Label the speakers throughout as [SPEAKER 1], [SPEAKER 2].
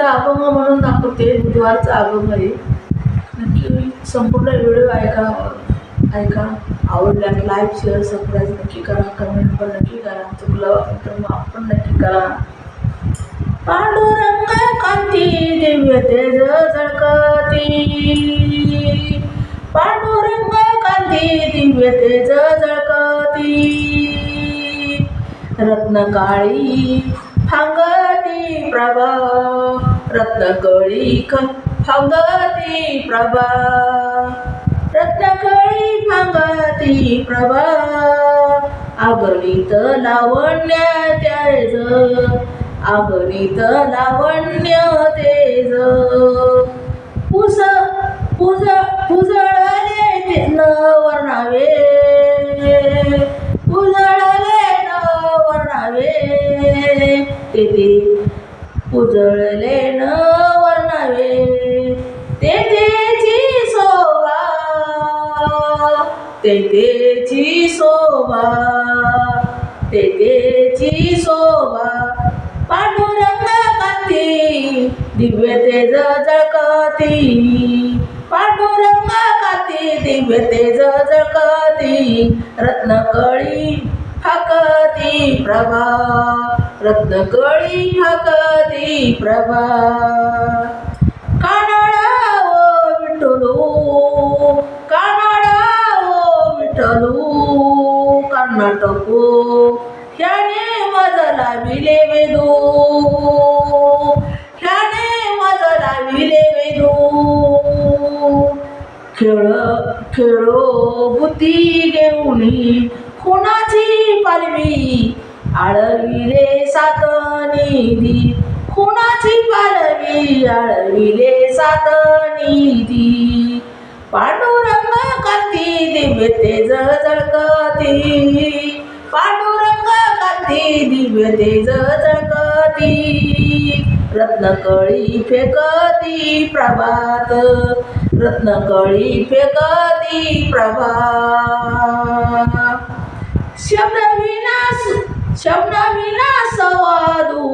[SPEAKER 1] अभंग म्हणून दाखवते, बुधवारचा अभंग आहे. नक्की संपूर्ण व्हिडिओ ऐका. आवडल्यास लाईक शेअर सबस्क्राईब नक्की करा. कमेंट पण नक्की करा. चुकलं तर माफ पण नक्की करा. पांडुरंग कांती दिव्य तेज झळकती, पांडुरंग कांती दिव्य तेज झळकती, रत्नकाळी फांगती प्रभा, रत्नकळी फांगती प्रभा, रत्नकळी फांगती प्रभा, अगणित लावण्य तेज, अगणित लावण्य तेज, उजळले न वर्णावे, उजळले न वर्णावे, तेथे उजळले न वर्णावे, तेथेची शोभा, तेथेची शोभा, तेथेची शोभा, पांडुरंग कांती दिव्य तेज झळकती, पांडुरंग कांती दिव्य तेज झळकती, रत्नकळी फाकती प्रभा, रत्नकळी फाकती प्रभा, कानाडा ओ विठ्ठलू, कानाडा ओ विठ्ठलू, कर्नाटको ह्याने मजला विले वेदू, ह्याने मजला विले वेदू, खेळो बुद्धी घेऊनी खुनाची पालवी, आळविले सात निधी, खुनाची पालवी आळविले सात निधी, पांडुरंग कांती दिव्य तेज झळकती, पांडुरंग कांती दिव्य तेज झळकती, रत्नकळी फेकती प्रभात, रत्नकळी फेकती प्रभा, शब्दविना संवादू,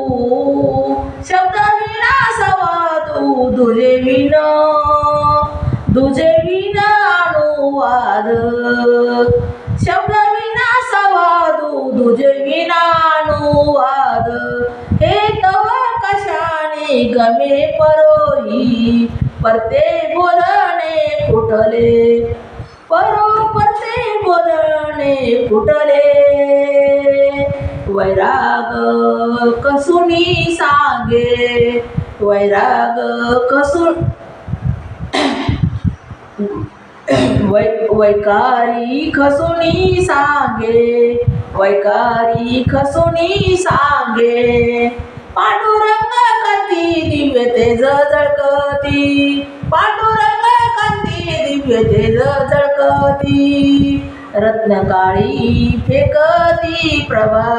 [SPEAKER 1] शब्दविना संवादू, तुझे विन अनुवाद, शब्दविना संवादू, तुझे विना अनुवाद, हे तव कशाने गमे परोही, परते बोलणे फुटले, परते बोलणे फुटले, वैराग कसुनी सांगे, वैराग वैकारी खसुनी सांगे, वैकारी खसुनी सांगे, पांडुरंग कांती दिव्य तेज झळकती, पांडुरंग कांती दिव्य तेज झळकती, रत्नकाळी फेकती प्रभा,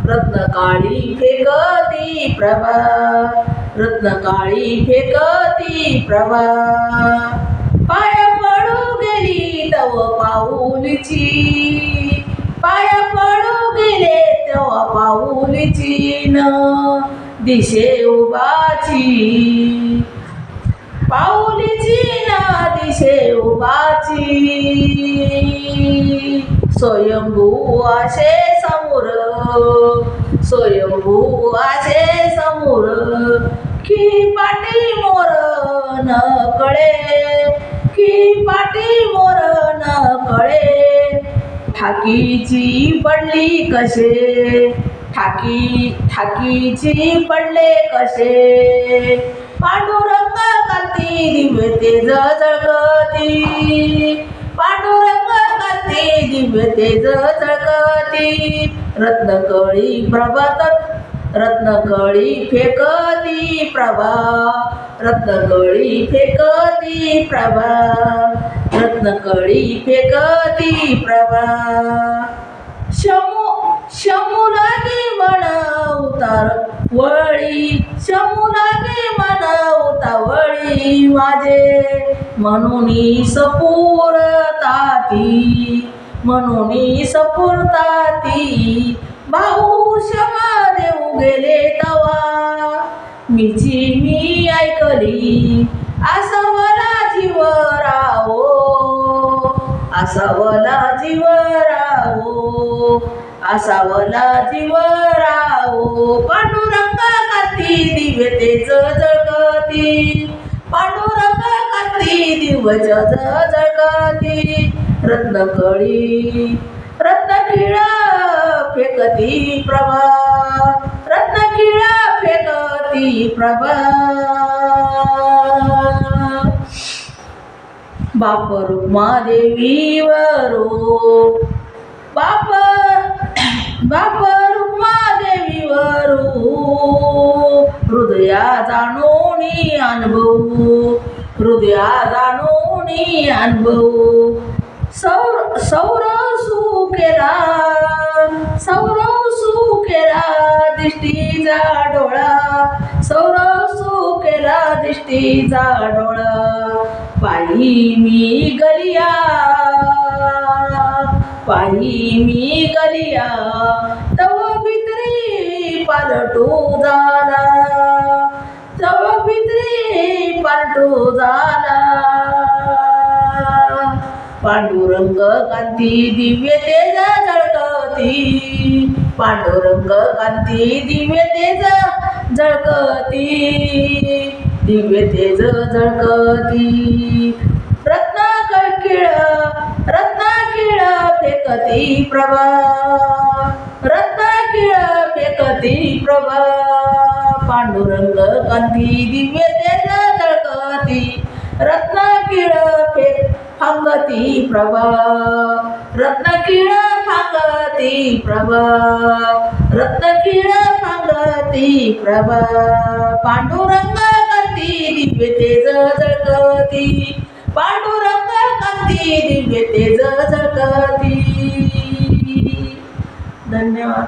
[SPEAKER 1] रत्नकाळी फेकती प्रभा, रत्नकाळी फेकती प्रभा, पाया पडू गेली तव पाऊलची, पाया पडू गेले तेव्हा पाऊलची न दिशे उभाची, पाऊलीची न दिशे उभाची, स्वयंभू आशे समोर, स्वयंभू आशे समोर, की पाटी मोर न कळे, की पाटी मोर न कळे, ठाकीची पडली कसे, ठाकीची पडले कसे, पांडुरंग कांती दिव्य तेज झळकती, पांडुरंग कांती दिव्य तेज झळकती, रत्नकळी प्रभात, रत्नकळी फेकती प्रभा, रत्नकळी फेकती प्रभा, रत्नकळी फेकती प्रभा, शमू लागे मन उतार वळी, शमू लागे मन उतावळी, माझे म्हणून सपूरताती, म्हणून सपूरताती, भाऊ क्षमा देऊ गेले तवा, मीची मी आसावला जीव राहो, आसावला जीव राहो, आसावला जीव राहो. पांडुरंग कांती दिव्य तेज जगती, पांडुरंग कांती दिव्य तेज जगती. रत्नकळी रत्नकिळ फेकती प्रभा, रत्नकिळ फेकती प्रभा. बाप रुक्मादेवीवरो, बाप रुक्मादेवीवरो. हृदया जाणोनी अनुभव, हृदया जाणोनी अनुभव. सौर सुकेला, सौर सुकेला दिष्टीचा डोळा, सौर सुकेला दिष्टीचा डोळा. पायी मी गलिया, पायी मी गलिया, तव भित्री पालटू झाला, तव भित्री पालटू झाला. पांडुरंग कांती दिव्य तेज झळकती, पांडुरंग कांती दिव्य तेज झळकती, दिव्य तेज झळकती. रत्नकिळ रत्नकिळ फेकती प्रभा, रत्नकिळ फेकती प्रभा. पांडुरंग कांती दिव्य तेज झळकती, रत्नकिळ फांगती प्रभा, रत्नकिळ फांगती प्रभा, रत्नकिळ फांगती प्रभा. पांडुरंग कांती दिव्य तेज झळकती, पांडुरंग कांती दिव्य तेज झळकती. धन्यवाद.